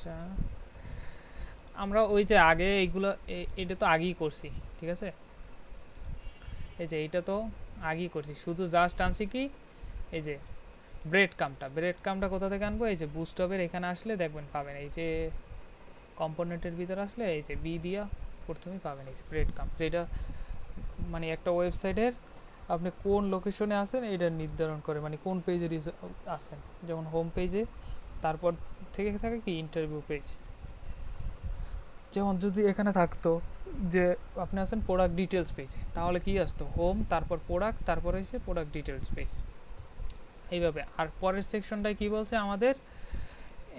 আচ্ছা, আমরা ওই যে আগে এইগুলো এটা তো আগেই করছি, ঠিক আছে। এই যে এইটা তো আগেই করছি, শুধু জাস্ট আনছি কি এই যে ব্রেড কামটা কোথা থেকে আনবো, এই যে বুস্টপের এখানে আসলে দেখবেন পাবেন, এই যে কম্পোনেন্টের ভিতরে আসলে এই যে বি দিয়া প্রথমেই পাবেন এই যে ব্রেড কাম, যেটা মানে একটা ওয়েবসাইটের আপনি কোন লোকেশনে আছেন এটা নির্ধারণ করে, মানে কোন পেজে আছেন। যেমন হোম পেজে, তারপর থেকে থাকে কি ইন্টারভিউ পেজ। যেমন যদি এখানে থাকতো যে আপনি আছেন প্রোডাক্ট ডিটেলস পেজে, তাহলে কি আসতো হোম, তারপর প্রোডাক্ট, তারপর হচ্ছে প্রোডাক্ট ডিটেলস পেজ, এইভাবে। আর পরের সেকশনটায় কি বলছে আমাদের,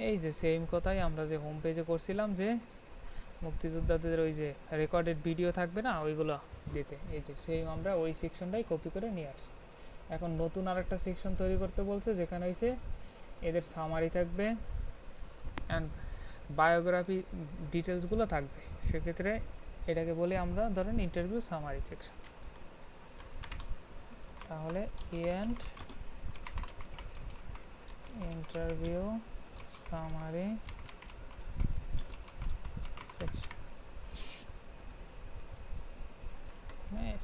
এই যে সেম কথাই আমরা যে হোম পেজে করছিলাম, যে মুক্তিযোদ্ধাদের ওই যে রেকর্ডেড ভিডিও থাকবে না ওইগুলো দিতে, এই যে সেম আমরা ওই সেকশনটাই কপি করে নিয়ে আসি। এখন নতুন আরেকটা সেকশন তৈরি করতে বলছে, যেখানে হয়েছে এদের সামারি থাকবে অ্যান্ড বায়োগ্রাফি ডিটেলসগুলো থাকবে। সেক্ষেত্রে এটাকে বলি আমরা ধরেন ইন্টারভিউ সামারি সেকশন। তাহলে and interview summary section,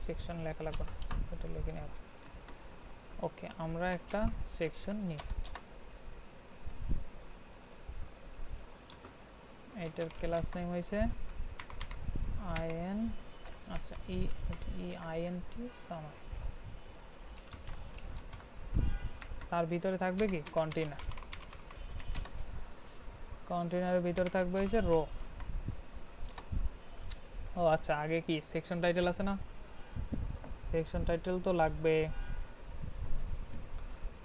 section লেখা লাগবে না, এটা লিখে নেব। ওকে, আমরা একটা সেকশন নিই, এটার ক্লাস নেম হয়েছে আইএন, আচ্ছা আইএনটি সামারি। তার ভিতরে থাকবে কি কন্টেনার, কন্টেনারের ভিতরে থাকবে হয়েছে রো। ও আচ্ছা, আগে কি সেকশন টাইটেল আছে না, সেকশন টাইটেল তো লাগবে।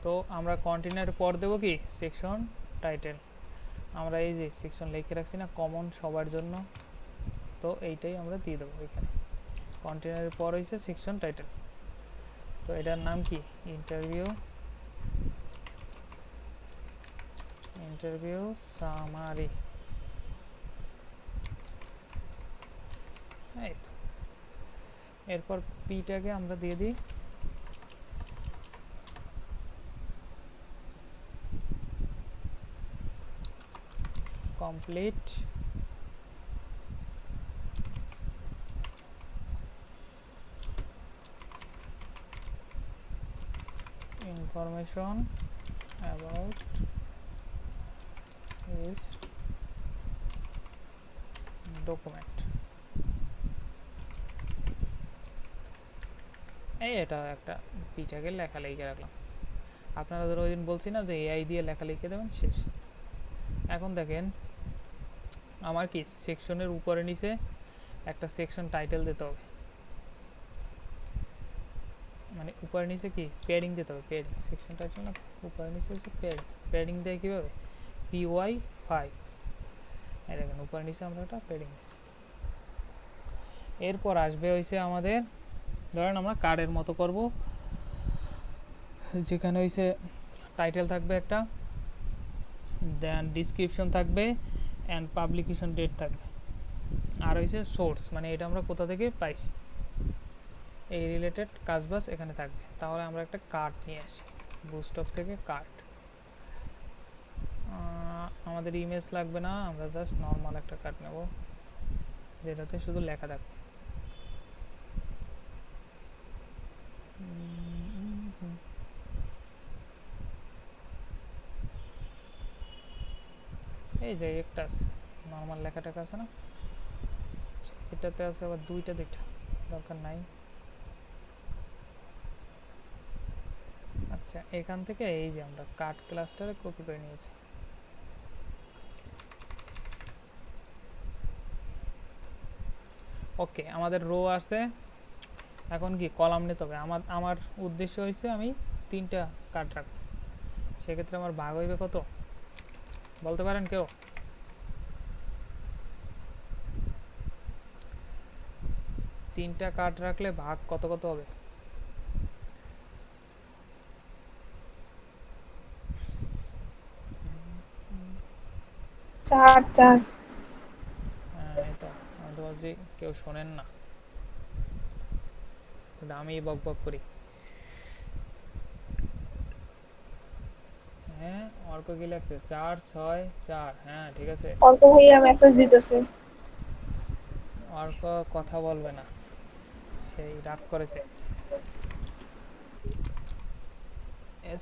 তো আমরা কন্টেনারের পর দেব কি সেকশন টাইটেল। আমরা এই যে সেকশন লিখে রাখছি না কমন সবার জন্য, তো এইটাই আমরা দিয়ে দেবো এখানে। কন্টেনারের পর হয়েছে সেকশন টাইটেল, তো এটার নাম কি ইন্টারভিউ সামারি। এই তো, এরপর পিটাকে আমরা দিয়ে দিই complete information about his document। এই এটা একটা পিটাকে লেখা লিখে রাখলাম। আপনারা ধরো ওই দিন বলছি না যে এআই দিয়ে লেখা লিখে দেবেন, শেষ। এখন দেখেন আমার কি সেকশনের উপরে নিচে একটা সেকশন টাইটেল দিতে হবে, মানে উপরে নিচে কি প্যাডিং দিতে হবে, প্যাডিং সেকশন টাইটেল না, উপরে নিচে হচ্ছে প্যাডিং। প্যাডিং দেয় কীভাবে, PY5, এই দেখেন উপরে নিচে আমরা একটা প্যাডিং দিচ্ছি। এরপর আসবে হয়েছে আমাদের, ধরেন আমরা কার্ডের মতো করব, যেখানে হয়েছে টাইটেল থাকবে একটা, দেন ডিসক্রিপশন থাকবে অ্যান্ড পাবলিকেশন ডেট থাকবে, আর হয়েছে সোর্স, মানে এটা আমরা কোথা থেকে পাইছি, এই রিলেটেড কাজবাজ এখানে থাকবে। তাহলে আমরা একটা কার্ড নিয়ে আসি, বুস্টপ থেকে কার্ড। আমাদের ইমেজ লাগবে না, আমরা জাস্ট নর্মাল একটা কার্ড নেব যেটাতে শুধু লেখা থাকবে। এই যে একটা আছে নর্মাল লেখা টাকা আছে না, এটাতে আছে আবার দুইটা দরকার নাই। আচ্ছা, এখান থেকে এই যে আমরা কার্ড ক্লাস্টারে কপি করে নিয়েছি। ওকে, আমাদের রো আছে, এখন কি কলাম নিতে হবে। আমার উদ্দেশ্য হয়েছে আমি 3টা কার্ড রাখবো, সেক্ষেত্রে আমার ভাগ হইবে কত বলতে পারেন কেউ, 3টা কার্ড রাখলে ভাগ কত কত হবে? 4 4। হ্যাঁ, এই তো আমি তো ভাবছি কেউ শোনেন না, আমি বক বক করি। হ্যাঁ অর্ক কি লাগছে 4 6 4, হ্যাঁ ঠিক আছে। অর্ক ভাইয়া মেসেজ দিতেছে। অর্ক কথা বলবে না, সেই রাগ করেছে।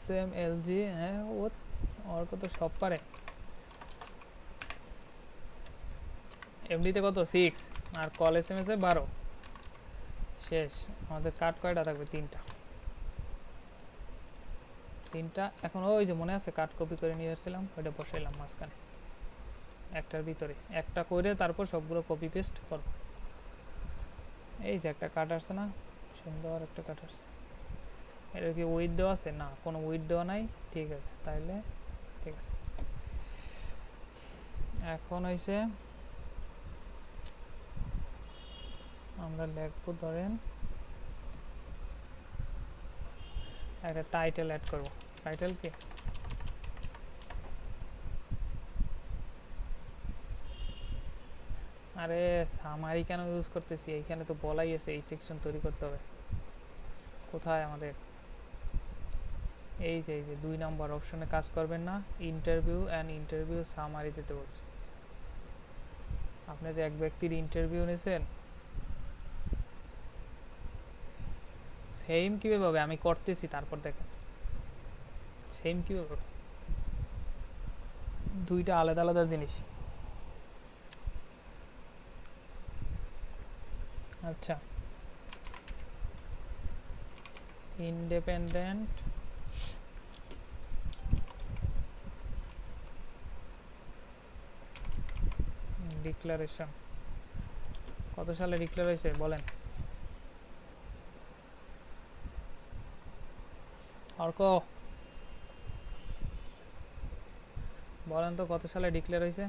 SMLG, হ্যাঁ ও অর্ক তো সব পারে। এমনিতে কত 6 আর কল SMS এ 12, শেষ। আমাদের কাট কয়টা থাকবে? 3টা। এখন ওই যে মনে আছে কাট কপি করে নিয়ে আসছিলাম, ওইটা বসাইলাম মাঝখানে একটার ভিতরে একটা করে, তারপর সবগুলো কপি পেস্ট করব। এই যে একটা কাট আসছে না, সুন্দর একটা কাট আসছে। এটা কি উইথ দেওয়া আছে? না, কোনো উইথ দেওয়া নাই। ঠিক আছে, তাইলে ঠিক আছে। এখন হয়েছে আমরা লিখবো, ধরেন একটা টাইটেল অ্যাড করব। টাইটেল কি? আরে সামারি কেন ইউজ করতেছি? এইখানে তো বলাই আছে এই সেকশন তৈরি করতে হবে। কোথায় আমাদের? এই যে 2 নম্বর অপশনে কাজ করবেন না, ইন্টারভিউ অ্যান্ড ইন্টারভিউ সামারি দিতে বলছে। আপনি যে এক ব্যক্তির ইন্টারভিউ নিয়েছেন, সেম কিভাবে হবে? আমি করতেছি, তারপর দেখেন সেম কিভাবে হবে। দুইটা আলাদা আলাদা জিনিস। আচ্ছা, ইন্ডিপেন্ডেন্ট ডিক্লারেশন কত সালে ডিক্লেয়ার হয়েছে বলেন? অর্ক বলেন তো কত সালে ডিক্লেয়ার হয়েছে?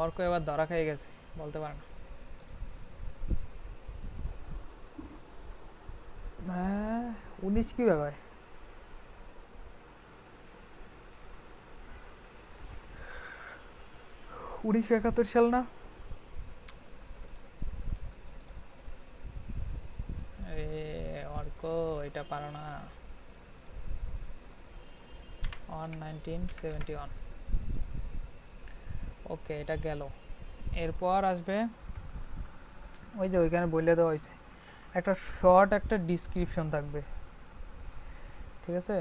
অর্ক এবার ধরা খেয়ে গেছে, বলতে পারে না। 19 কি ব্যাপার? 1971 সাল না? আরে অর্ক, এটা পারো না। 1971। ওকে, এটা গেল। এরপর আসবে ওই যে ওইখানে বলে দেওয়া হয়েছে একটা শর্ট একটা ডিসক্রিপশন থাকবে, ঠিক আছে?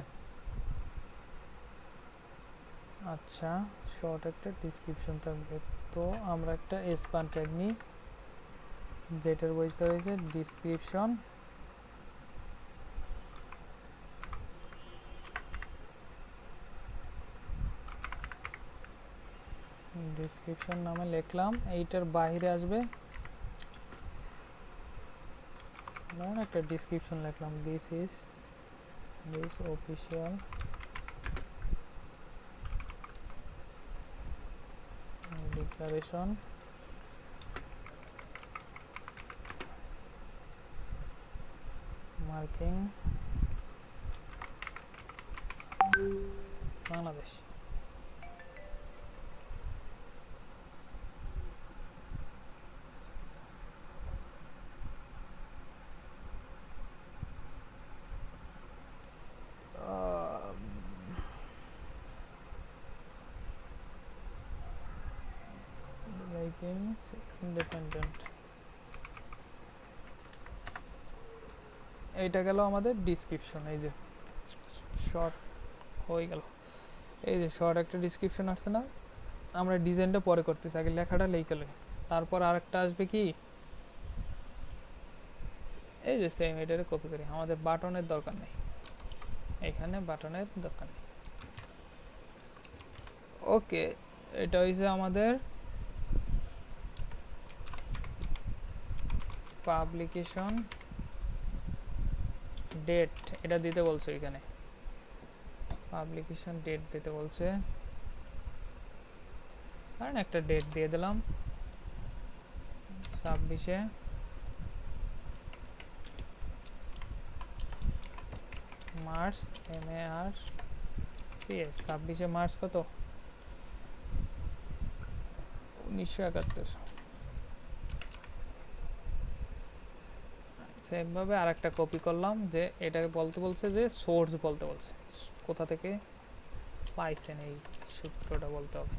আচ্ছা, শর্ট একটা ডিসক্রিপশন থাকবে। তো আমরা একটা স্পান ট্যাগ নিই, যেটার বলতে হয়েছে ডিসক্রিপশন। ডিসক্রিপশন নামে লিখলাম, এইটার বাইরে আসবে ধরুন একটা ডিসক্রিপশন লিখলাম, this official declaration marking Bangladesh. Independent, এইটা গেল আমাদের ডিসক্রিপশন। এই যে শর্ট হয়ে গেল, এই যে শর্ট একটা ডিসক্রিপশন আসছে না? আমরা ডিজাইনটা পরে করতেছি, আগে লেখাটা লিখে লই। তারপর আরেকটা আসবে কি, এই যে সেম এটারে কপি করি। আমাদের বাটনের দরকার নেই, এখানে বাটনের দরকার নেই। ওকে, এটা হইছে আমাদের পাবলিকেশন ডেট। এটা দিতে বলছে এখানে, পাবলিকেশন ডেট দিতে বলছে। কারণ একটা ডেট দিয়ে দিলাম 26 মার্চ, MARCS 26 মার্চ কত? 1971। সেম ভাবে আরেকটা কপি করলাম, যে এটাকে বলতে বলছে যে সোর্স বলতে বলছে, কোথা থেকে পাইছেন এই সূত্রটা বলতে হবে।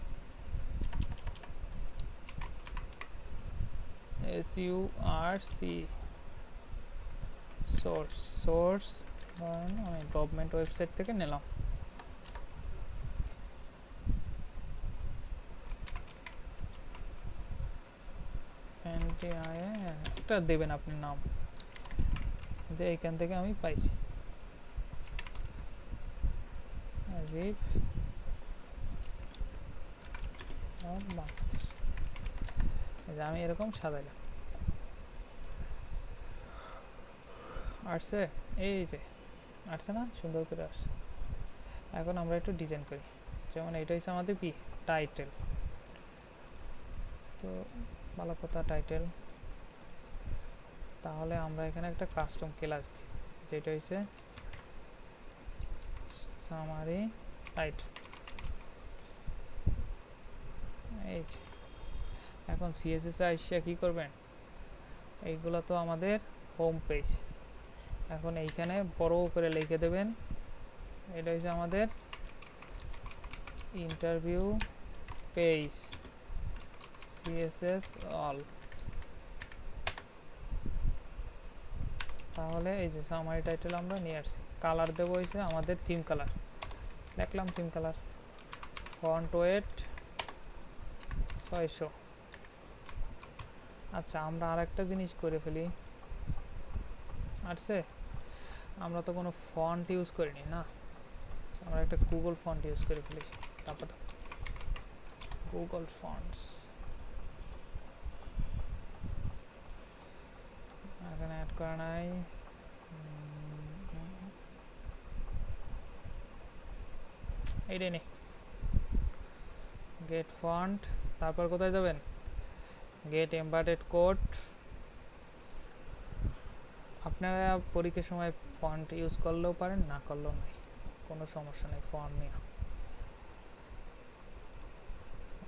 SURC সোর্স আমি গভর্নমেন্ট ওয়েবসাইট থেকে নিলাম। একটা দেবেন আপনি নাম, যে এখান থেকে আমি পাইছি। আজিফ আমি এরকম সাজাইলাম, আসছে এই যে আসছে না, সুন্দর করে আসছে। এখন আমরা একটু ডিজাইন করি, যেমন এটা হচ্ছে আমাদের কি টাইটেল, তো ভালো কথা টাইটেল। তাহলে আমরা এখানে একটা কাস্টম ক্লাস দিই, যেটা হচ্ছে সামারি টাইটেল। এই যে এখন সিএসএস আইসা কি করবেন, এইগুলো তো আমাদের হোম পেজ। এখন এইখানে বড় করে লিখে দেবেন, এটা হচ্ছে আমাদের ইন্টারভিউ পেজ সিএসএস অল। তাহলে এই যে সামারি টাইটেল আমরা নিয়ে আসছি। কালার দেবো হয়েছে আমাদের থিম কালার, লিখলাম থিম কালার, ফন্ট ওয়েট 600। আচ্ছা আমরা আর একটা জিনিস করে ফেলি, আসছে আমরা তো কোনো ফন্ট ইউজ করিনি না, আমরা একটা গুগল ফন্ট ইউজ করে ফেলেছি। তারপর গুগল ফন্টস এখানে অ্যাড করা নাই, এইটাই নেই। গেট ফন্ট, তারপর কোথায় যাবেন, গেট এমবেডেড কোড। আপনারা পরীক্ষার সময় ফন্ট ইউজ করলেও পারেন, না করলেও নাই, কোনো সমস্যা নেই ফন্ট নিয়ে।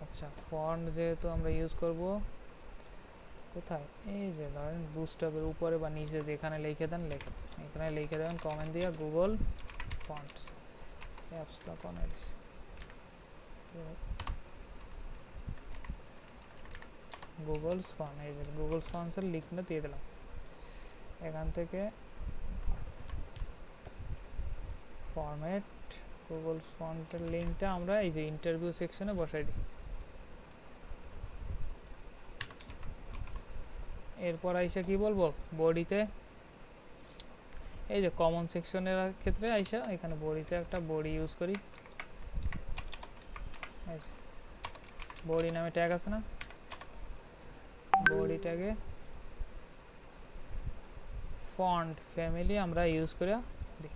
আচ্ছা ফন্ট যেহেতু আমরা ইউজ করব, কোথায়, এই যে ধরেন বুস্টআপের উপরে বা নিচে যেখানে লিখে দেন লেখেন, এখানে লিখে দেবেন কমেন্ট দিয়ে গুগল ফন্টস অ্যাপস লকনেস। তো গুগল ফন্ট, এই যে গুগল ফন্টসের লিঙ্কটা দিয়ে দিলাম। এখান থেকে ফরম্যাট গুগল ফন্টের লিঙ্কটা আমরা এই যে ইন্টারভিউ সেকশনে বসাই দিই। এরপর আইসা কি বলবো, বডিতে এই যে কমন সেকশনের ক্ষেত্রে আইসা এখানে বডিতে একটা বডি ইউজ করি, বডি নামে ট্যাগ আছে না, বডি ট্যাগে ফন্ট ফ্যামিলি আমরা ইউজ করে দিই।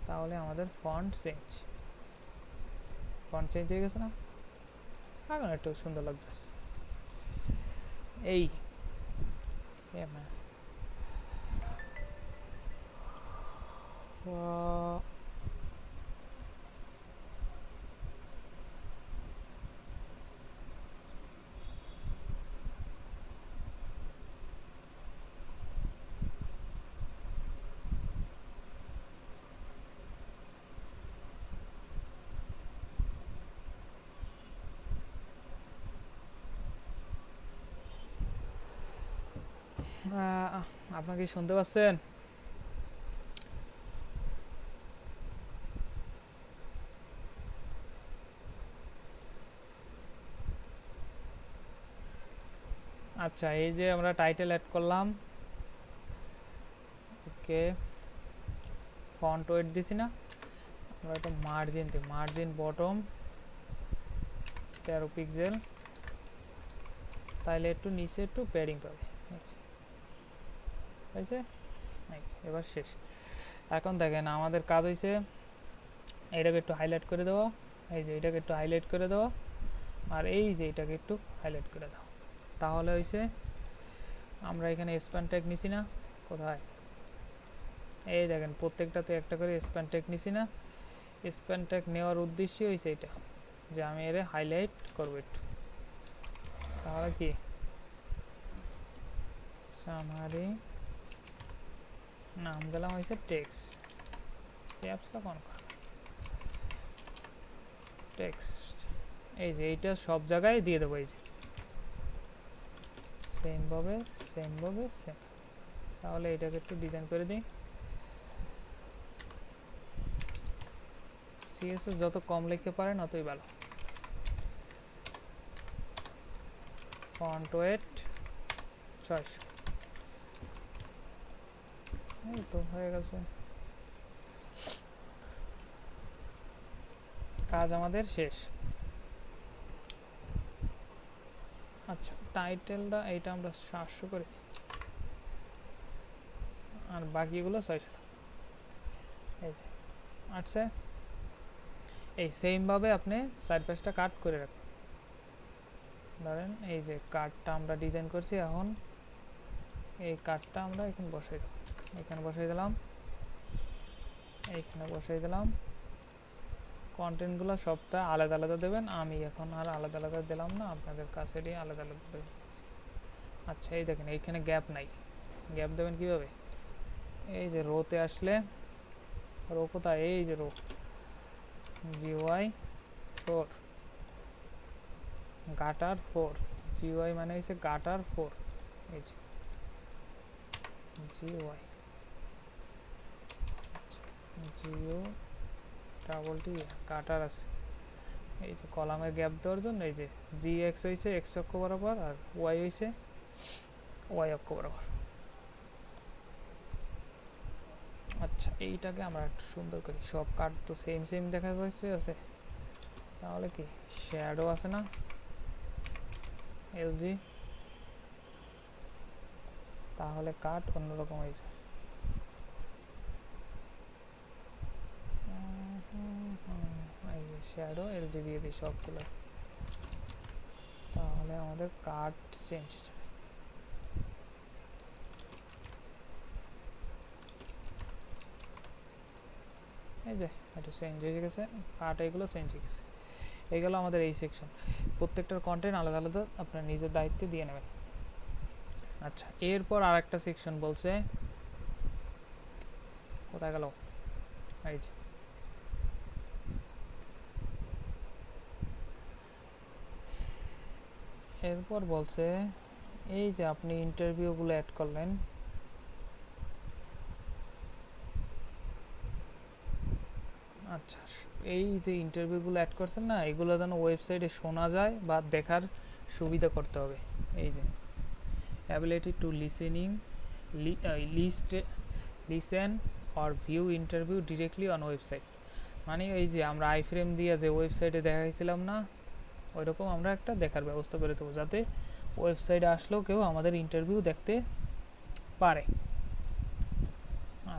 তাহলে আমাদের ফন্ট চেঞ্জ হয়ে গেছে না, এখন একটু সুন্দর লাগতেছে। এই আপনাকে শুনতে পাচ্ছেন? আচ্ছা এই যে আমরা টাইটেল অ্যাড করলাম, ওকে ফন্ট ওয়েট দিছি না, আমরা একটা মার্জিন দিই, মার্জিন বটম 13 পিক্সেল, তাইলে একটু নিচে একটু প্যাডিং পাবে, হয়েছে। এবার শেষ। এখন দেখেন আমাদের কাজ হয়েছে, এটাকে একটু হাইলাইট করে দেওয়া, এই যে এটাকে একটু হাইলাইট করে দেওয়া, আর এই যে এটাকে একটু হাইলাইট করে দাও। তাহলে হয়েছে আমরা এখানে স্প্যান ট্যাগ নিছি না, কোথায়, এই দেখেন প্রত্যেকটাতে একটা করে স্প্যান ট্যাগ নিছি না। স্প্যান ট্যাগ নেওয়ার উদ্দেশ্য হয়েছে এটা, যে আমি এর হাইলাইট করবো একটু, তাহলে কি সামারি নাম দিলাম হয়েছে টেক্সট ক্যাপসটা কোন টেক্সট এই যে এইটা সব জায়গায় দিয়ে দেবো এই যে সেম ভাবে সেম তাহলে এটাকে একটু ডিজাইন করে দিই সিএসএস যত কম লিখতে পারেন ততই ভালো ফন্ট ওয়েট 600 এই তো হয়ে গেছে কাজ আমাদের শেষ আচ্ছা টাইটেলটা এইটা আমরা 700 করেছি আর বাকিগুলো 600 এই যে আচ্ছা এই সেম ভাবে আপনি সাইড পেজটা কাট করে রাখুন ধরেন এই যে কাটটা আমরা ডিজাইন করছি এখন এই কাটটা আমরা এখানে বসাই দেব এখানে বসাই দিলাম এইখানে বসাই দিলাম কন্টেন্টগুলো সবটা আলাদা আলাদা দেবেন আমি এখন আর আলাদা আলাদা দিলাম না আপনাদের কাছেরই আলাদা আলাদা দেবেন আচ্ছা এই দেখেন এইখানে গ্যাপ নাই গ্যাপ দেবেন কিভাবে এই যে রোতে আসলে রো কোথায় এই যে রো GUI 4 গাটার 4 GUI মানে হচ্ছে গাটার 4 এই যে GUI GU ডাবল টি গাটার আছে এই যে কলামের গ্যাপ দেওয়ার জন্য এই যে GX হইছে x অক্ষ বরাবর আর Y হইছে Y অক্ষ বরাবর আচ্ছা এইটাকে আমরা একটু সুন্দর করি সব কাট তো সেম দেখা যাচ্ছে আছে তাহলে কি শ্যাডো আছে না LG তাহলে কাট অন্যরকম হয়ে যায় এই যে শ্যাডো LG দিয়ে দিই সবগুলো তাহলে আমাদের কাট চেঞ্জ হয়ে যাবে এই যে এটা চেঞ্জ হয়ে গেছে কাট এগুলো চেঞ্জ হয়ে গেছে এইগুলো আমাদের এই সেকশন প্রত্যেকটার কন্টেন্ট আলাদা আলাদা আপনার নিজের দায়িত্বে দিয়ে নেবেন আচ্ছা এরপর আরেকটা সেকশন বলছে কোথায় গেল এই যে এরপর বলছে এই যে আপনি ইন্টারভিউগুলো অ্যাড করলেন আচ্ছা এই যে ইন্টারভিউগুলো অ্যাড করছেন না এগুলো যেন ওয়েবসাইটে শোনা যায় বা দেখার সুবিধা করতে হবে এই যে ability to listen or view interview directly on website মানে এই যে আমরা আইফ্রেম দিয়ে যে ওয়েবসাইটে দেখাইছিলাম না ওইরকম আমরা একটা দেখার ব্যবস্থা করে দেবো যাতে ওয়েবসাইটে আসলেও কেউ আমাদের ইন্টারভিউ দেখতে পারে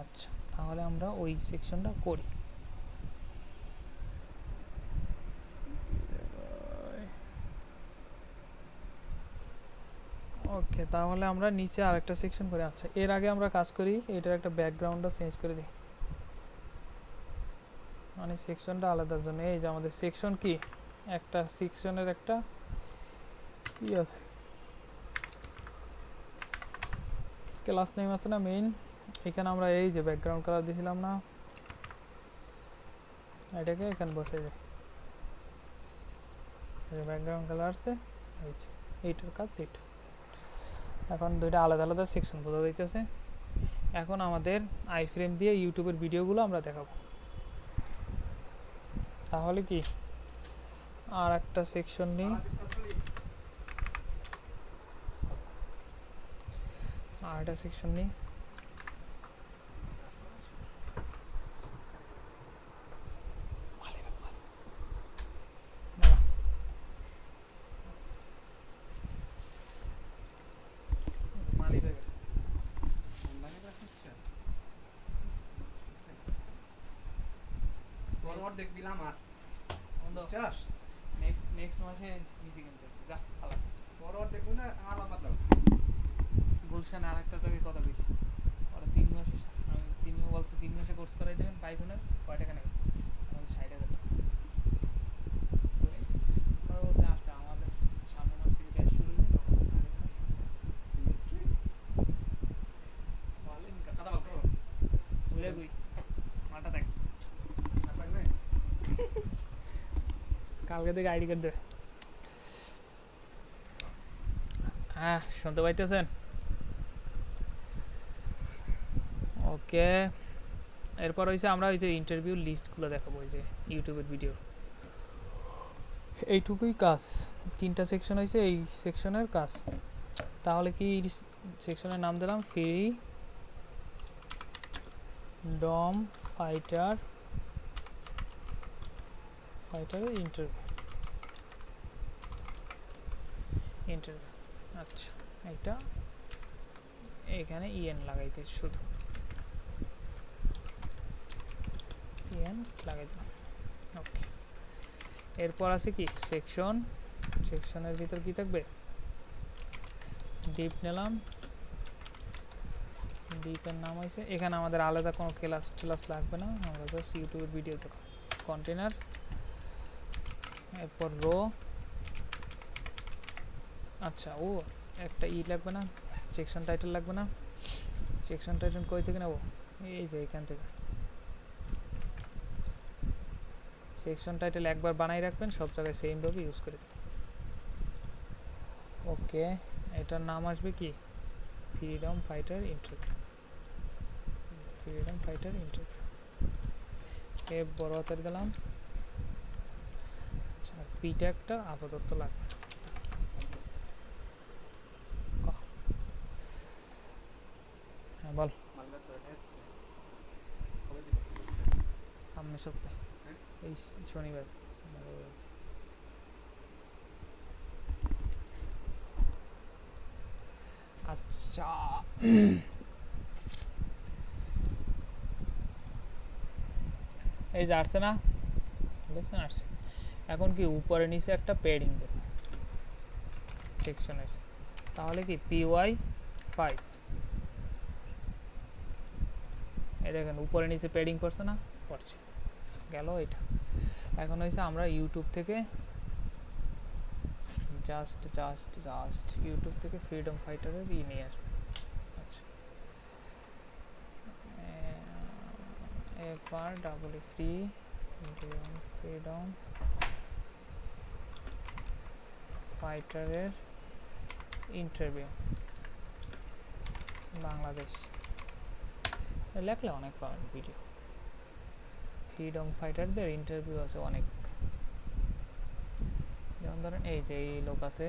আচ্ছা তাহলে আমরা ওই সেকশনটা করি ওকে তাহলে আমরা নিচে আরেকটা সেকশন করে আচ্ছা এর আগে আমরা কাজ করি এটার একটা ব্যাকগ্রাউন্ডটা চেঞ্জ করে দিই মানে সেকশনটা আলাদার জন্য এই যে আমাদের সেকশন কি একটা সেকশনের একটা কি আছে ক্লাস নেম আছে না মেইন এখানে আমরা এই যে ব্যাকগ্রাউন্ড কালার দিয়েছিলাম না এটাকে এখানে বসে যায় এই ব্যাকগ্রাউন্ড কালার আছে এই যে এইটার কাজ এইটা এখন দুইটা আলাদা আলাদা সেকশন বোঝা যাইতেছে এখন আমাদের আইফ্রেম দিয়ে ইউটিউবের ভিডিওগুলো আমরা দেখাবো তাহলে কি আর একটা সেকশন নিই আর একটা সেকশন নিই অর্ধেক দিলাম আর চাস নেক্সট মাসে বিসি কিনতে যা খালা বড় অর্ধেক না আলাদা পাতলাম গুলশান আর একটা জায়গায় কথা কইছি ওরা 3 মাসে আমি 3 বলছে 3 মাসে কোর্স করাই দেবেন পাইথনের কয় টাকা নেবেন আমাদের 60,000 টাকা ওরা বলছে আচ্ছা আমাদের সামনের মাস থেকে ব্যাচ শুরু হইবে তখন কালকে থেকে আইডি কার্ড দেবে। হ্যাঁ, শুনতে পাইতেছেন? ওকে, এরপর হয়েছে আমরা ওই যে ইন্টারভিউ লিস্টগুলো দেখাবো, ওই যে ইউটিউবের ভিডিও। এইটুকুই কাজ, 3টা সেকশন হয়েছে, এই সেকশনের কাজ। তাহলে কি সেকশনের নাম দিলাম ফ্রিডম ফাইটার ইন্টারভিউ। আচ্ছা, এটা এখানে ইএন লাগাইতে, শুধু ইএন লাগাই দিলাম। ওকে, এরপর আছে কি সেকশনের ভিতর কি থাকবে, ডিপ নিলাম, ডিপের নাম হয়েছে, এখানে আমাদের আলাদা কোনো ক্লাস লাগবে না, আমরা জাস্ট ইউটিউবের ভিডিও দেখো। কন্টেনার, এরপর রো, আচ্ছা ও একটা লাগবে না, সেকশন টাইটেল লাগবে না। সেকশন টাইটেল কই থেকে নেব, এই যে এখান থেকে। সেকশন টাইটেল একবার বানাই রাখবেন, সব জায়গায় সেম ভাবে ইউজ করে। ওকে, এটার নাম আসবে কি ফ্রিডম ফাইটার ইন্টারভিউ। এ বড় হাতের দিলাম। আচ্ছা, পি ট্যাগটা আপাতত লাগবে। হ্যাঁ বল। সামনের সপ্তাহে, এই শনিবার। আচ্ছা, এই যে আসছে না, দেখছেন আসছে। এখন কি উপরে নিচে একটা প্যাডিং দেব সেকশনের, তাহলে কি PY5, এই দেখেন উপরে নিচে প্যাডিং করছে না, করছে, গেল এটা। এখন হয়েছে আমরা ইউটিউব থেকে জাস্ট ইউটিউব থেকে ফ্রিডম ফাইটারের নিয়ে আসবো। আচ্ছা, ফ্রিডম ফাইটারের ইন্টারভিউ বাংলাদেশ লেখলে অনেক পাবেন ভিডিও। ফ্রিডম ফাইটারদের ইন্টারভিউ আছে অনেক, যেমন ধরেন এই যে এই লোক আছে,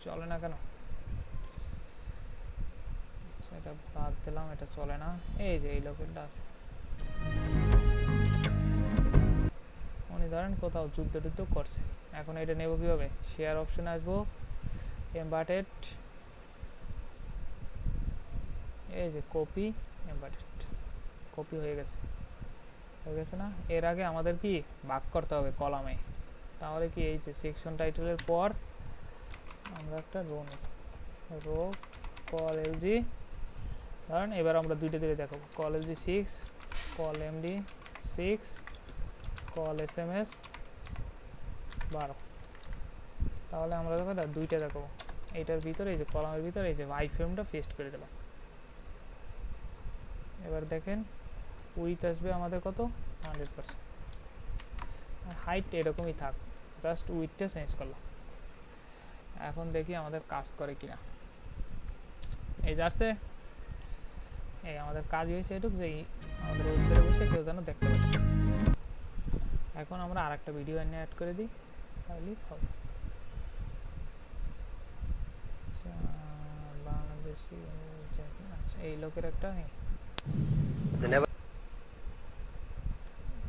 চলে না কেন, এটা বাদ দিলাম, এটা চলে না। এই যে এই লোকেরটা আছে, উনি ধরেন কোথাও যুদ্ধ করছে। এখন এটা নেব কিভাবে, শেয়ার অপশনে আসবো, এমবাডেড, এই যে কপি, এমবাডেড কপি হয়ে গেছে না। এর আগে আমাদের কি ভাগ করতে হবে কলামে, তাহলে কি এই যে সেকশন টাইটেলের পর আমরা একটা রো নেব, রো কল এলজি, ধরেন এবার আমরা দুইটা দিকে দেখাবো, call LG 6, call MD 6, call SMS 12। তাহলে আমরা দেখো দুইটা দেখাবো, এইটার ভিতরে এই যে কলামের ভিতরে এই যে আই ফ্রেমটা পেস্ট করে দিলাম। এবার দেখেন উইথ আসবে আমাদের কত, 100%। হাইট এরকমই থাক, জাস্ট উইথটা চেঞ্জ করলাম। এখন দেখি আমাদের কাজ করে কিনা। এই যাচ্ছে, এই আমাদের কাজ হয়েছে এটুক, যে আমাদের ওয়েবসাইটে বসে কেউ যেন দেখতে পারে। এখন আমরা আরেকটা ভিডিও এনে অ্যাড করে দিই, তাহলেই হবে। বাংলাদেশি, আচ্ছা এই লোকের একটা নেই,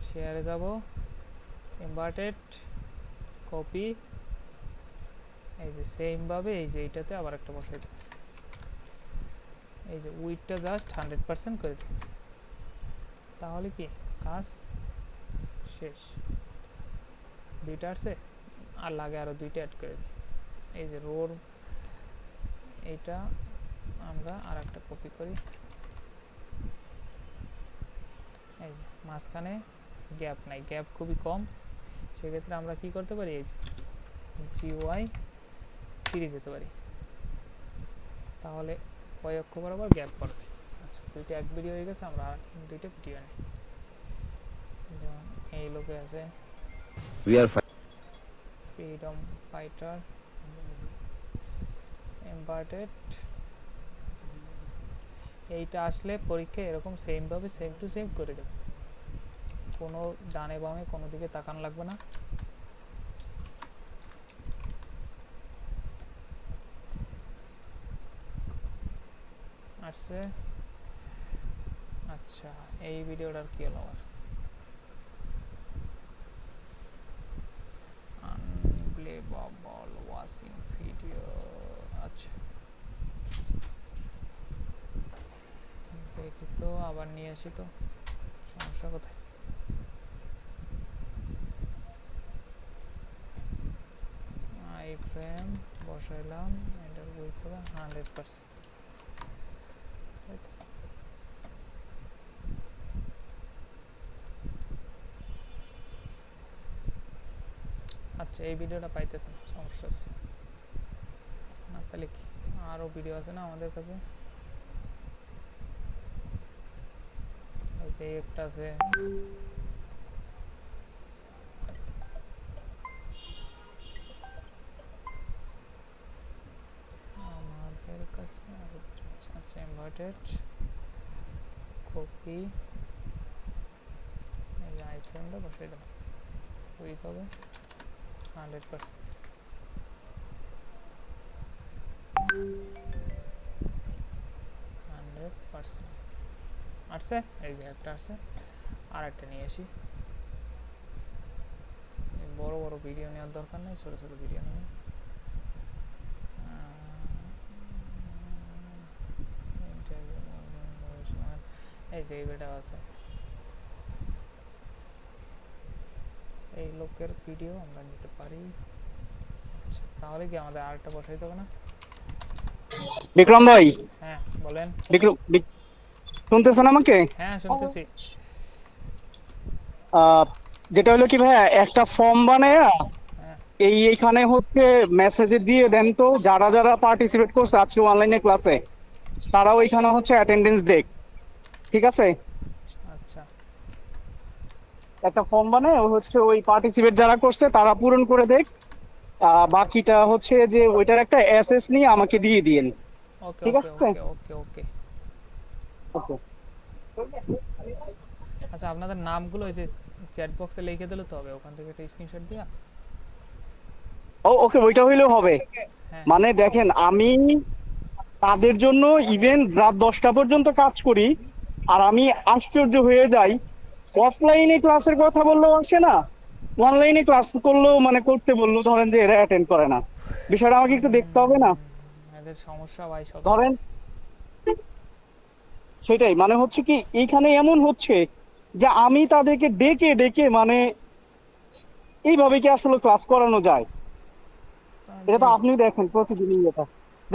শেয়ারে যাব, ইনভার্টেড কপি, এই যে সেম ভাবে এই যে এইটাতে আবার একটা বসাই দেব, এই যে উইথটা জাস্ট 100% করে দেব, তাহলে কি কাজ শেষ। দুইটা আছে, আর লাগে আরো দুইটা অ্যাড করে দিই। এই যে রোর, এইটা আমরা আর একটা কপি করি, এই যে মাঝখানে গ্যাপ নাই, গ্যাপ খুবই কম, সেক্ষেত্রে আমরা কি করতে পারি, এই যে GUI ফিরে যেতে পারি। তাহলে ওই অক্ষ বরাবর গ্যাপ পড়বে। আচ্ছা, দুইটা এক ভিডিও হয়ে গেছে, আমরা দুইটা ভিডিও নিই। যেমন এই লোকে আছে We are ফ্রিডম ফাইটার এমবার্টেড। এইটা আসলে পরীক্ষা এরকম সেম ভাবে সেম টু সেম করে দেবে, কোনো ডানে বামে কোনো দিকে তাকানো লাগবে না। আসছে। আচ্ছা, এই ভিডিওটার কি হলো আমার? আনপ্লেবল ওয়াচিং ভিডিও। আচ্ছা, দেখি তো, আবার নিয়ে আসি তো, সমস্যা কোথায়? আই ফ্রেম বসাইলাম, এটার উইথ হবে 100%। আচ্ছা, এই ভিডিওটা পাইতেছেন, সমস্যা আছে না? পেলে কি আরো ভিডিও আছে না আমাদের কাছে? এই যে একটা আছে, আমাদের কাছে আরেকটা আছে। আচ্ছা, ইনভার্টেড কপি, এই যে আইফ্রেমটা বসাই দেবো, উইথ হবে 100%। আসছে, এই যে একটা আসছে, আর একটা নিয়ে আসি। বড় বড় ভিডিও নেওয়ার দরকার নেই, ছোট ছোট ভিডিও নেব। এই যে এই ভিডিও আছে, এই লোকের ভিডিও আমরা নিতে পারি। আচ্ছা, তাহলে কি আমাদের আরেকটা বসাইতে হবে না? বিক্রম ভাই, হ্যাঁ বলেন। শুনতেছেন আমাকে? হ্যাঁ শুনতেছি। যেটা হলো কি ভাইয়া, একটা ফর্ম বানায়া হ্যাঁ এইখানে হচ্ছে মেসেজে দিয়ে দেন তো, যারা যারা পার্টিসিপেট করছে আজকে অনলাইনে ক্লাসে, তারা ওইখানে হচ্ছে অ্যাটেন্ডেন্স দেখ। ঠিক আছে? আচ্ছা একটা ফর্ম বানায় হচ্ছে ওই পার্টিসিপেট যারা করছে তারা পূরণ করে দেখ। বাকিটা হচ্ছে যে ওইটার একটা এসএস নিয়ে আমাকে দিয়ে দিয়েন। ওকে ঠিক ওকে আছে? ওকে ওকে ওকে। ওকে। আচ্ছা, আপনাদের নামগুলো এই যে চ্যাট বক্সে লিখে দিলে তো হবে, ওখান থেকে একটা স্ক্রিনশট দিয়া। ওকে, ওইটা হইলেও হবে। হ্যাঁ মানে দেখেন, আমি তাদের জন্য ইভেন রাত 10টা পর্যন্ত কাজ করি, আর আমি আশ্চর্য হয়ে যাই, অফলাইনে ক্লাসের কথা বললেও আসে না, অনলাইনে ক্লাস করলেও মানে করতে বললো ধরেন যে এরা অ্যাটেন্ড করে না। বিষয়টা আমাকে একটু দেখতে হবে না? এদের সমস্যা ভাই সব ধরেন, জায়গায়। সেটাই মানে হচ্ছে কি, এইখানে এমন হচ্ছে যে আমি তাদেরকে ডেকে ডেকে মানে এইভাবে কি আসলে ক্লাস করানো যায়? এটা তো আপনি দেখেন প্রতিদিনই এটা।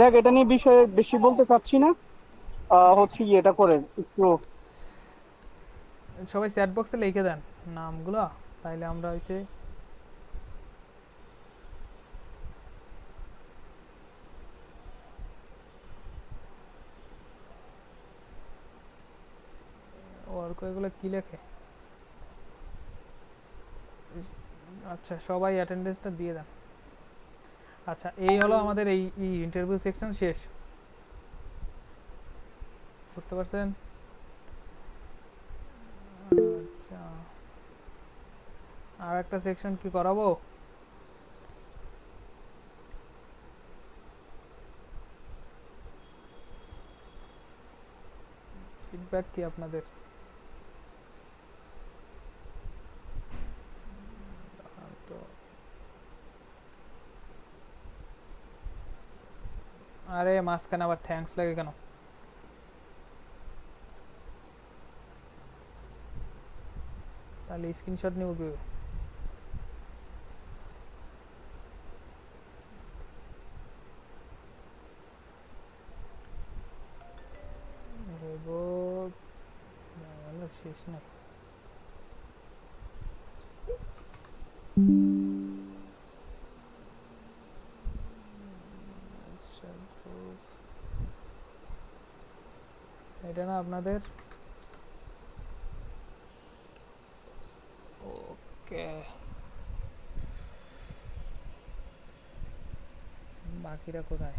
দেখ, এটা নিয়ে বিষয়ে বেশি বলতে চাচ্ছি না। হচ্ছে কি, এটা করেন একটু। সবাই চ্যাট বক্সে লিখে দেন নামগুলো, তাইলে আমরা হচ্ছে ওয়ার্ক এগুলো কি লেখে। আচ্ছা, সবাই অ্যাটেন্ডেন্সটা দিয়ে দেন। আচ্ছা, এই হলো আমাদের এই ইন্টারভিউ সেকশন শেষ, বুঝতে পারছেন? আচ্ছা, আর একটা সেকশন কি করাবো? ফিডব্যাক কি আপনাদের? তো আরে মাঝখানে আবার থ্যাঙ্কস লাগে কেন? তাহলে স্ক্রিনশট নিব কি? শেষ নাই। এটা না আপনাদের ওকে বাকিরা কোথায়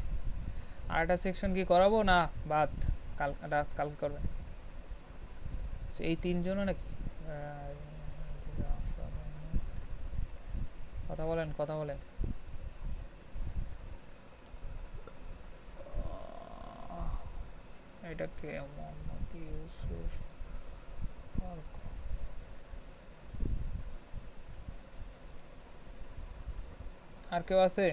আরেকটা সেকশন কি করাবো না বাদ কাল করবেন এই তিনজনও নাকি কথা বলেন এটা কে মোহাম্মদ ইউসুফ আর কেউ আছে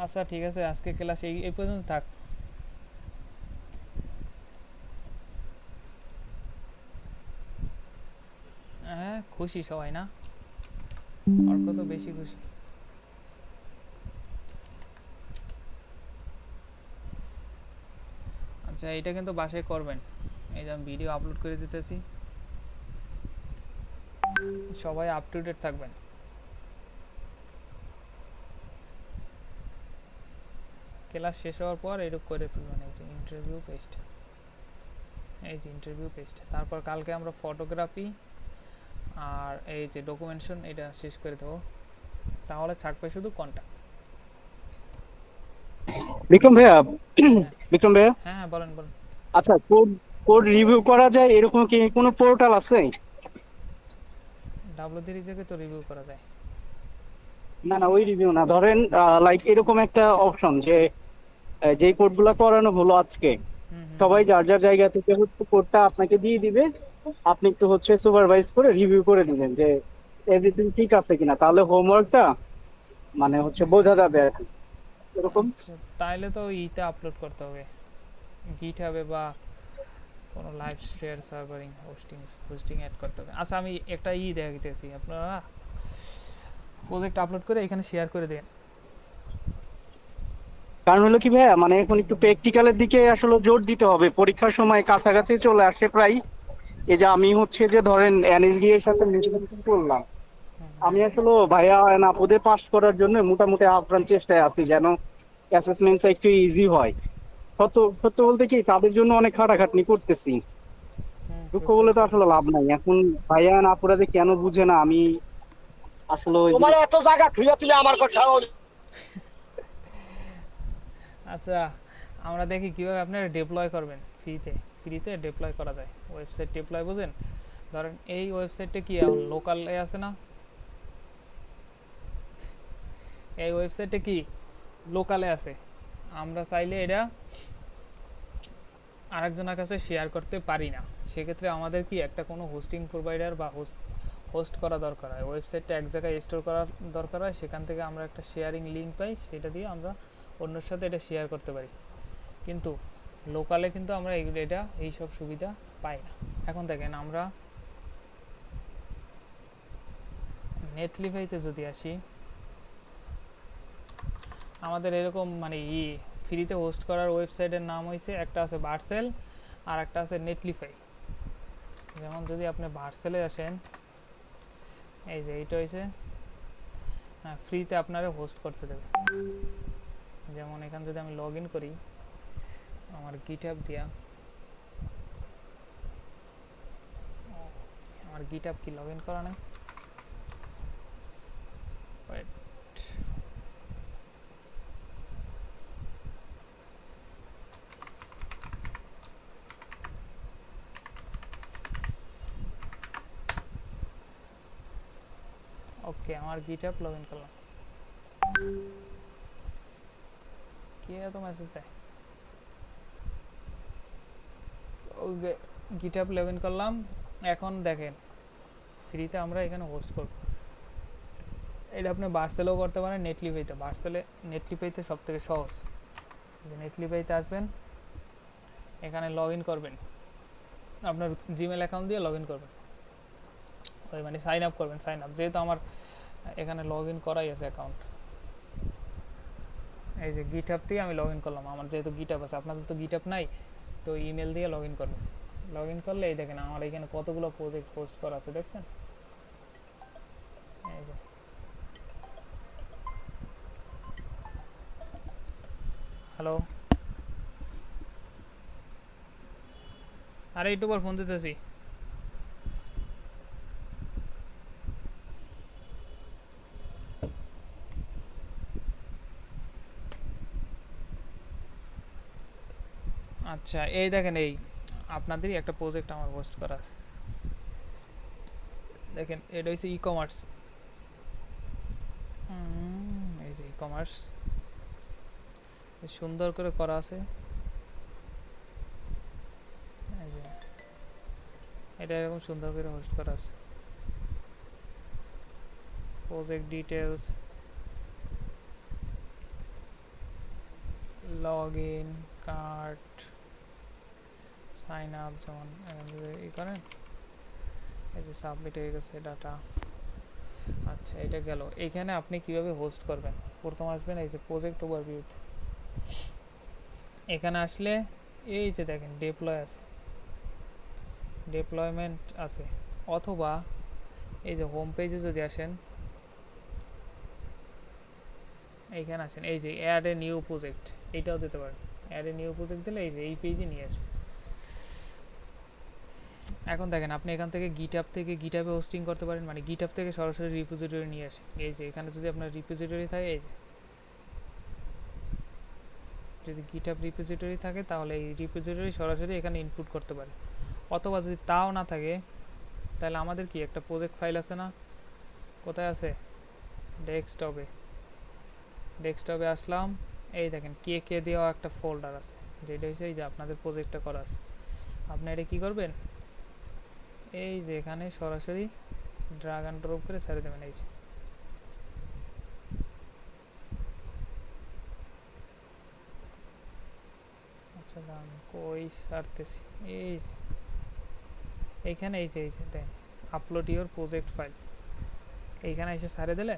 আচ্ছা ঠিক আছে আজকে ক্লাস এই পর্যন্ত থাক হ্যাঁ খুশি সবাই না অর্ক তো বেশি খুশি আচ্ছা এটা কিন্তু বাসায় করবেন এই যে আমি ভিডিও আপলোড করে দিতেছি সবাই আপ টু ডেট থাকবেন ক্লাস শেষ হওয়ার পর এরকম করে ফেলবেন এই যে ইন্টারভিউ পেস্ট তারপর কালকে আমরা ফটোগ্রাফি আর এই যে ডকুমেন্টেশন এটা শেষ করে দেবো তাহলে থাকবে শুধু কন্টাক্ট বিক্রম ভাইয়া হ্যাঁ বলেন আচ্ছা কোড রিভিউ করা যায় এরকম কি কোনো পোর্টাল আছে ডাব্লিউ3 থেকে তো রিভিউ করা যায় না ওই রিভিউ না ধরেন লাইক এরকম একটা অপশন যে যেই কোডগুলো করানো হলো আজকে সবাই যার যার জায়গা থেকে হচ্ছে কোডটা আপনাকে দিয়ে দিবে আপনি একটু হচ্ছে সুপারভাইজ করে রিভিউ করে দিবেন যে এভরিথিং ঠিক আছে কিনা তাহলে হোমওয়ার্কটা মানে হচ্ছে বোঝা যাবে আর কি এরকম তাইলে তো ইতে আপলোড করতে হবে গিটহাবে বা কোনো লাইভ শেয়ার সার্ভারিং হোস্টিং অ্যাড করতে হবে আচ্ছা আমি একটা দেখাইতেছি আপনারা প্রজেক্ট আপলোড করে এখানে শেয়ার করে দেন কারণ হলো কি ভাইয়া মানে এখন একটু প্র্যাকটিক্যালের দিকে আসলে জোর দিতে হবে পরীক্ষার সময় কাছাকাছি চলে আসছে প্রায় এই যে আমি হচ্ছে যে ধরেন এনএসডি এর সাথে মিটিং করলাম আমি আসলে ভাইয়া আপুদের পাস করার জন্য মোটামুটি আপ্রাণ চেষ্টায় আছি যেন অ্যাসেসমেন্টটা একটু ইজি হয় সত্য বলতে কি তাদের জন্য অনেক খাটাখাটনি করতেছি দুঃখ বলে তো আসলে লাভ নাই এখন ভাইয়া আপুরা যে কেন বুঝে না আমি আসলে তোমার এত জায়গা খুঁজে তুলে আমার কথা আচ্ছা আমরা দেখি কিভাবে আপনারা ডিপ্লয় করবেন ফ্রিতে ডিপ্লয় করা যায় ওয়েবসাইট ডিপ্লয় বুঝেন ধরেন এই ওয়েবসাইটে কি এখন লোকালে আছে না এই ওয়েবসাইটে কি লোকালে আছে আমরা চাইলে এটা আরেকজনের কাছে শেয়ার করতে পারি না সেক্ষেত্রে আমাদের কি একটা কোনো হোস্টিং প্রোভাইডার বা হোস্ট করা দরকার হয় ওয়েবসাইটটা এক জায়গায় স্টোর করার দরকার হয় সেখান থেকে আমরা একটা শেয়ারিং লিঙ্ক পাই সেটা দিয়ে আমরা অন্যের সাথে এটা শেয়ার করতে পারি কিন্তু লোকালে কিন্তু আমরা এটা এইসব সুবিধা পাই না এখন দেখেন আমরা নেটলিফাইতে যদি আসি আমাদের এরকম মানে ফ্রিতে হোস্ট করার ওয়েবসাইটের নাম হয়েছে একটা আছে ভার্সেল আর একটা আছে নেটলিফাই যেমন যদি আপনি ভার্সেলে আসেন এই যে এইটা হয়েছে হ্যাঁ ফ্রিতে আপনারা হোস্ট করতে দেবে যেমন এখানে যদি আমি লগ ইন করি আমার গিটহাব দিয়া আমার গিটহাব কি লগ ইন করা নাই ওয়েট ওকে আমার গিটহাব লগ ইন করলাম। কে এত মেসেজ দেয়? ওকে গিটহাব লগ ইন করলাম। এখন দেখেন ফ্রিতে আমরা এখানে হোস্ট করব। এটা আপনি ভার্সেলেও করতে পারেন, নেটলিফাইতে। ভার্সেলে নেটলিফাইতে সব থেকে সহজ। নেটলিফাইতে আসবেন, এখানে লগ ইন করবেন, আপনার জিমেল অ্যাকাউন্ট দিয়ে লগ ইন করবেন, ওই মানে সাইন আপ করবেন। সাইন আপ যেহেতু আমার এখানে লগ ইন করাই আছে অ্যাকাউন্ট, এই যে গিটহাব দিয়ে আমি লগ ইন করলাম। আমার যেহেতু গিটহাব আছে, আপনাদের তো গিটহাব নাই, তো ইমেল দিয়ে লগ ইন করবেন। লগ ইন করলে এই দেখেন আমার এখানে কতগুলো প্রজেক্ট পোস্ট করা আছে, দেখছেন? এই যে হ্যালো, আরে একটু পর ফোন দিতেছি। আচ্ছা এই দেখেন, এই আপনাদেরই একটা প্রজেক্ট আমার পোস্ট করা আছে। দেখেন এটা হচ্ছে ই কমার্স, এই যে ই কমার্স সুন্দর করে করা আছে। এই যে এটা এরকম সুন্দর করে হোস্ট করা আছে। Project details, log in, card, sign up, যেমন এখান থেকে ই করেন, এই যে সাবমিট হয়ে গেছে ডাটা। আচ্ছা এটা গেল। এখানে আপনি কিভাবে হোস্ট করবেন, প্রথম আসবেন এই যে প্রজেক্ট ওভারভিউতে। এখানে আসলে এই যে দেখেন ডিপ্লয় আছে, ডিপ্লয়মেন্ট আছে, অথবা এই যে হোম পেজে যদি আসেন, এইখানে আসেন, এই যে অ্যাড এ নিউ প্রজেক্ট, এইটাও দিতে পারেন। অ্যাড এ নিউ প্রজেক্ট দিলে এই যে এই পেজে নিয়ে আসবে। এখন দেখেন আপনি এখান থেকে গিটহাব থেকে গিটহাবে হোস্টিং করতে পারেন, মানে গিটহাব থেকে সরাসরি রিপোজিটরি নিয়ে আসে। এই যে এখানে যদি আপনার রিপোজিটরি থাকে, এই যে যদি গিটহাব রিপোজিটরি থাকে তাহলে এই রিপোজিটরি সরাসরি এখানে ইনপুট করতে পারে। অথবা যদি তাও না থাকে তাহলে আমাদের কি একটা প্রজেক্ট ফাইল আছে না, কোথায় আছে? ডেস্কটপে। ডেস্কটপে আসলাম, এই দেখেন কে কে দেওয়া একটা ফোল্ডার আছে, যেটা হচ্ছে এই যে আপনাদের প্রজেক্টটা করা আছে। আপনি এটা কী করবেন, এই যে এখানে সরাসরি ড্রাগ অ্যান্ড ড্রপ করে ছেড়ে দেবেন। এই যে আচ্ছা দাম কই ছাড়তেছি, এই এইখানে এই যে then upload your project file, এইখানে এসে ছাড়ে দিলে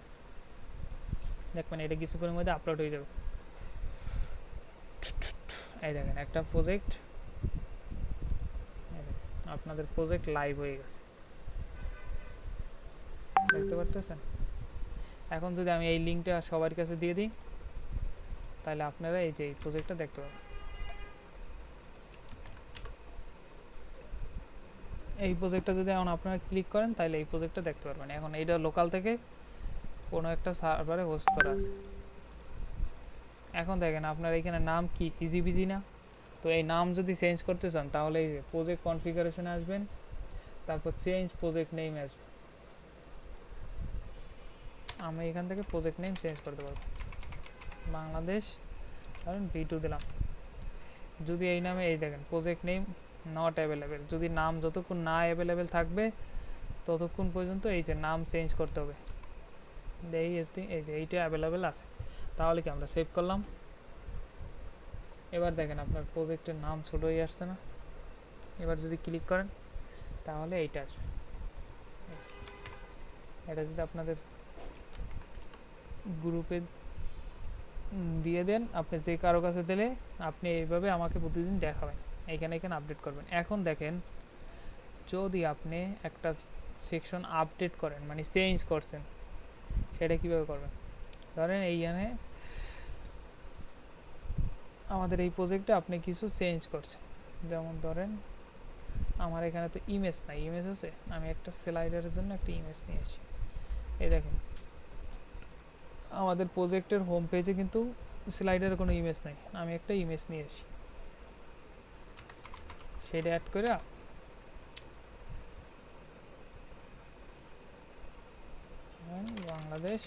দেখবেন এটা কিছুক্ষণের মধ্যে আপলোড হয়ে যাবে। এই দেখেন একটা প্রজেক্ট, আপনাদের প্রজেক্ট লাইভ হয়ে গেছে, দেখতে পারতেছেন? এখন যদি আমি এই লিঙ্কটা সবার কাছে দিয়ে দিই তাহলে আপনারা এই যে এই প্রজেক্টটা দেখতে পাবেন। এই প্রজেক্টটা যদি এখন আপনারা ক্লিক করেন তাহলে এই প্রজেক্টটা দেখতে পারবেন। এখন এইটা লোকাল থেকে কোনো একটা সার্ভারে হোস্ট করা আছে। এখন দেখেন আপনার এখানে নাম কি ইজিবিজি না, তো এই নাম যদি চেঞ্জ করতে চান তাহলে এই যে প্রজেক্ট কনফিগারেশনে আসবেন, তারপর চেঞ্জ প্রজেক্ট নেম আসবে। আমরা এখান থেকে প্রজেক্ট নেম চেঞ্জ করতে পারবো, বাংলাদেশ ধরুন V2 দিলাম। যদি এই নামে এই দেখেন প্রজেক্ট নেম নট অ্যাভেলেবেল, যদি নাম যতক্ষণ না অ্যাভেলেবেল থাকবে ততক্ষণ পর্যন্ত এই যে নাম চেঞ্জ করতে হবে। এই যে এইটা অ্যাভেলেবেল আছে, তাহলে কি আমরা সেভ করলাম। এবার দেখেন আপনার প্রজেক্টের নাম ছোট হয়ে আসছে না, এবার যদি ক্লিক করেন তাহলে এইটা আসবে। এটা যদি আপনাদের গ্রুপে দিয়ে দেন, আপনি যে কারো কাছে দিলে আপনি এইভাবে আমাকে প্রতিদিন দেখাবেন, এখানে আপডেট করবেন। এখন দেখেন যদি আপনি একটা সেকশন আপডেট করেন মানে চেঞ্জ করছেন, সেটা কিভাবে করবেন। ধরেন এইখানে আমাদের এই প্রজেক্টে আপনি কিছু চেঞ্জ করছেন, যেমন ধরেন আমার এখানে তো ইমেজ নাই, ইমেজ আছে, আমি একটা স্লাইডারের জন্য একটা ইমেজ নিয়ে আসি। এই দেখেন আমাদের প্রজেক্টের হোম পেজে কিন্তু স্লাইডারের কোনো ইমেজ নাই, আমি একটা ইমেজ নিয়ে আসি, সেটা অ্যাড করে বাংলা বাংলাদেশ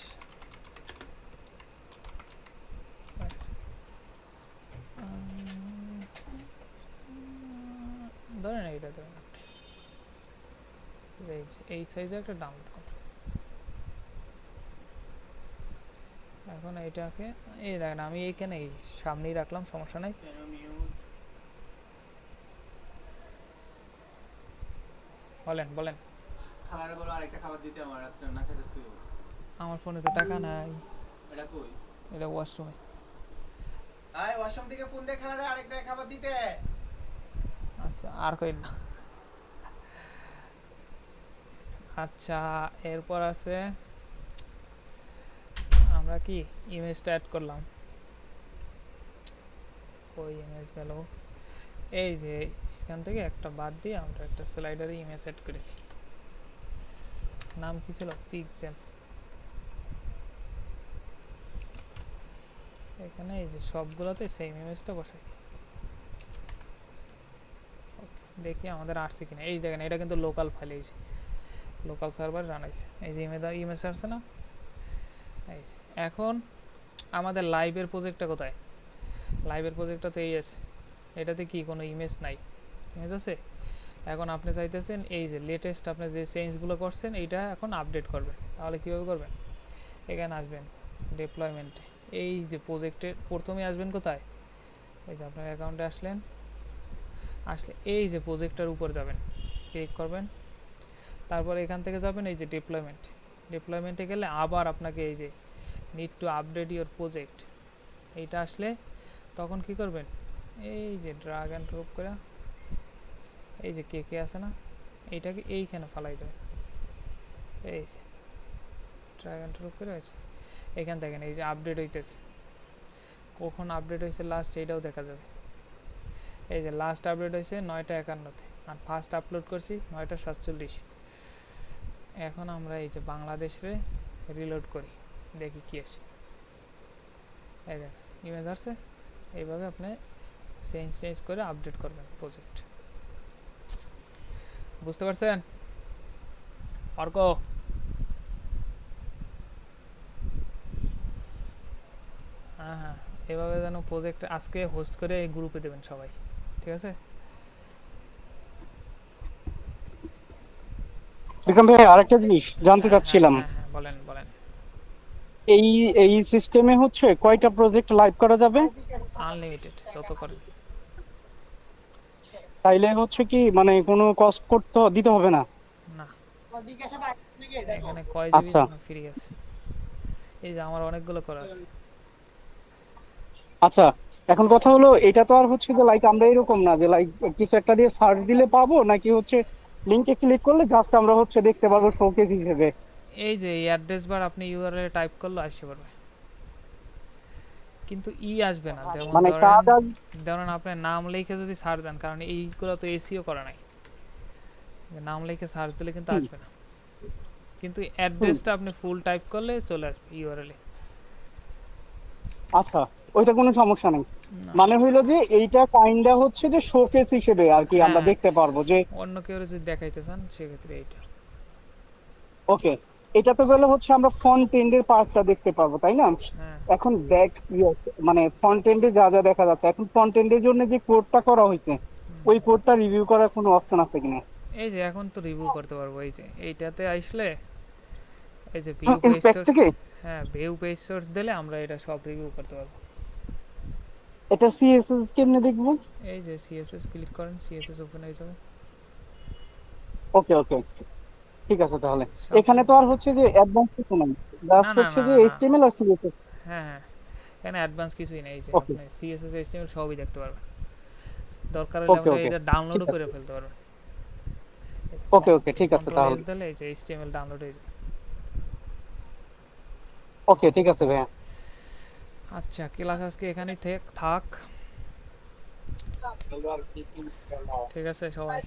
ধরেন এইটা ধরেন এই সাইজে একটা ডাউনলোড। এখন এইটাকে এই দেখেন আমি এইখানে সামনেই রাখলাম, সমস্যা নাই। বলেন বলেন। খাবারে বলো আরেকটা খাবার দিতে, আমার রাত্রে না খেতে তুই। আমার ফোনে তো টাকা নাই। এটা কই? এটা ওয়াশরুমে। আয় ওয়াশরুম থেকে ফোন দিয়ে খাবারে আরেকটা খাবার দিতে। আচ্ছা আর কই না। আচ্ছা এরপর আছে আমরা কি ইমেজটা অ্যাড করলাম, ওই ইমেজ গেল এই যে এখান থেকে একটা বাদ দিয়ে আমরা একটা স্লাইডারে ইমেজ অ্যাড করেছি, নাম কি ছিল পিক্সেল। এখানে এই যে সবগুলোতে সেম ইমেজটা বসাইছি। দেখি আমাদের আসছে কিনা। এই দেখেন এটা কিন্তু লোকাল ফাইল, এই যে লোকাল সার্ভার রান হয়েছে, এই যে ইমেজ আসছে না। এই যে এখন আমাদের লাইভের প্রজেক্টটা কোথায়? লাইভের প্রজেক্টটা তো এই আছে, এটাতে কি কোনো ইমেজ নাই, ইমেজ আছে। এখন আপনি চাইতেছেন এই যে লেটেস্ট আপনি যে চেঞ্জগুলো করছেন এইটা এখন আপডেট করবেন, তাহলে কীভাবে করবেন? এখানে আসবেন ডিপ্লয়মেন্টে, এই যে প্রজেক্টের প্রথমে আসবেন কোথায়, এই যে আপনার অ্যাকাউন্টে আসলেন, আসলে এই যে প্রজেক্টটার উপর যাবেন, ক্লিক করবেন, তারপর এখান থেকে যাবেন এই যে ডিপ্লয়মেন্ট। ডিপ্লয়মেন্টে গেলে আবার আপনাকে এই যে need to update your project এইটা আসলে তখন কি করবেন, এই যে ড্রাগ অ্যান্ড ড্রপ করে এই যে কে কে আছে না এইটাকে এইখানে ফালাই দেবে, এই যে ড্রাগ অ্যান্ড ড্রপ করে আছে এখান থেকে এই যে আপডেট হইতেছে, কখন আপডেট হয়েছে লাস্ট এইটাও দেখা যাবে। এই যে লাস্ট আপডেট হয়েছে 9:51-তে, আর ফার্স্ট আপলোড করছি 9:47। এখন আমরা এই যে বাংলাদেশে রিলোড করি, দেখি কি আসে। এই দেখ ইমেজ আসছে। এইভাবে আপনি চেঞ্জ করে আপডেট করবেন প্রজেক্ট। বুঝতে পারছেন? অর্ক হ্যাঁ হ্যাঁ, এভাবে যেন প্রজেক্ট আজকে হোস্ট করে এই গ্রুপে দেবেন সবাই, ঠিক আছে? বিক্রম ভাই আরেকটা জিনিস জানতে হ্যাঁ হ্যাঁ চাচ্ছিলাম, হ্যাঁ হ্যাঁ বলেন বলেন। এই এই সিস্টেমে হচ্ছে কয়টা প্রজেক্ট লাইভ করা যাবে? আনলিমিটেড যত করেন। তাইলে হচ্ছে কি মানে কোনো কস্ট করতে দিতে হবে না? না, এখানে কয় জিবি আচ্ছা জন্য ফ্রি আছে, এই যে আমার অনেকগুলো করা আছে। আচ্ছা, এখন কথা হলো এটা তো আর হচ্ছে যে লাইক আমরা এরকম না যে লাইক কিছু একটা দিয়ে সার্চ দিলে পাবো, নাকি হচ্ছে লিংকে ক্লিক করলে জাস্ট আমরা হচ্ছে দেখতে পারবো শোকেস হিসেবে? এই যে অ্যাড্রেস বার আপনি ইউআরএল টাইপ করলে আসতে পারবে, কিন্তু আসবে না। যেমন মানে ধরেন কাজ ধরেন আপনার নাম লিখে যদি সার্চ দেন, কারণ এইগুলো তো এসিও করা নাই, নাম লিখে সার্চ দিলে কিন্তু হুম, আসবে না, কিন্তু হুম, অ্যাড্রেসটা আপনি ফুল টাইপ করলে চলে আসবে ইউআরএল এ। আচ্ছা, ওইটা কোনো সমস্যা নেই। না মানে হইলো যে এইটা কাইন্ডা হচ্ছে যে শোকেস হিসেবে আর কি আমরা হ্যাঁ, দেখতে পারবো যে অন্য কেউ যদি দেখাইতে চান সেক্ষেত্রে এইটা। ওকে, এটা তো গেলে হচ্ছে আমরা ফ্রন্ট এন্ডের পার্টটা দেখতে পারবো, তাই না? হ্যাঁ এখন ব্যাক মানে ফ্রন্ট এন্ডে যা যা দেখা যাচ্ছে, এখন ফ্রন্ট এন্ডের জন্য যে কোডটা করা হয়েছে হুম। ওই কোডটা রিভিউ করার কোনো অপশন আছে কিনা? এই যে এখন তো রিভিউ করতে পারবো, এই যে এইটাতে আসলে এই যে ভিউ পেজ ইন্সপেক্ট সোর্স, থেকে হ্যাঁ ভিউ পেজ সোর্স দিলে আমরা এটা সব রিভিউ করতে পারবো। এটা সিএসএস কেমনে দেখবো? এই যে সিএসএস ক্লিক করেন, সিএসএস ওপেন হয়ে যাবে ওকে ওকে, ঠিক আছে তাহলে। সব। এখানে তো আর হচ্ছে যে অ্যাডভান্স কিছু নাই, না জাস্ট না হচ্ছে না যে না না, এইচটিএমএল আর সিএসএস। হ্যাঁ হ্যাঁ, এখানে অ্যাডভান্স কিছুই নেই, এই যে ওকে আপনি সিএসএস এইচটিএমএল সবই দেখতে পারবেন, দরকার হলে ওকে আপনি ওকে, এটা ঠিক ডাউনলোডও আছে। করে ফেলতে পারবেন। ওকে ওকে, ঠিক আছে কন্ট্রোল তাহলে। এস দিলে এই যে এইচটিএমএল ডাউনলোড হয়ে যাবে। ওকে ঠিক আছে ভাইয়া। আচ্ছা ক্লাস আজকে এখানেই থাক, ঠিক আছে সবাই।